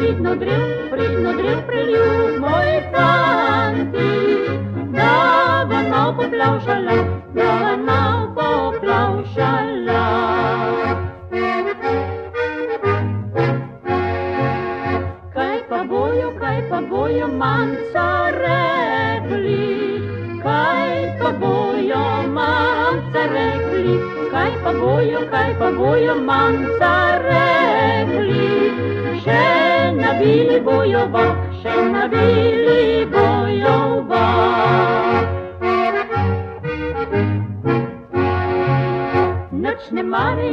pridno drev preljuv moj fanti, da vam mal poplavšala, Kaj pa bojo manca rekli, kaj pa bojo manca rekli, kaj pa bojo manca rekli, še nabili bojo vak, še nabili bojo vak. Nič ne mare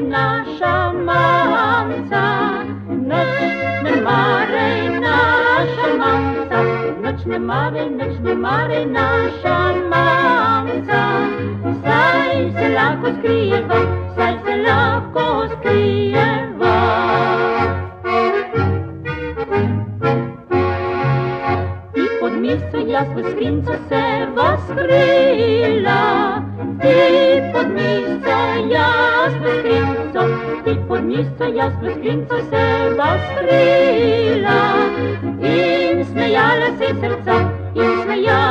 naša mamca, nič ne mare naša mamca, nič ne mare naša mamca, saj se lahko skrijeva, saj se lahko skrijeva. Ti pod mizo, jaz v skrinco se vas skrila, ti pod mizo, jaz v skrinco, ti pod mizo, jaz v skrinco se vas skrila. In smejala se srca, in smejala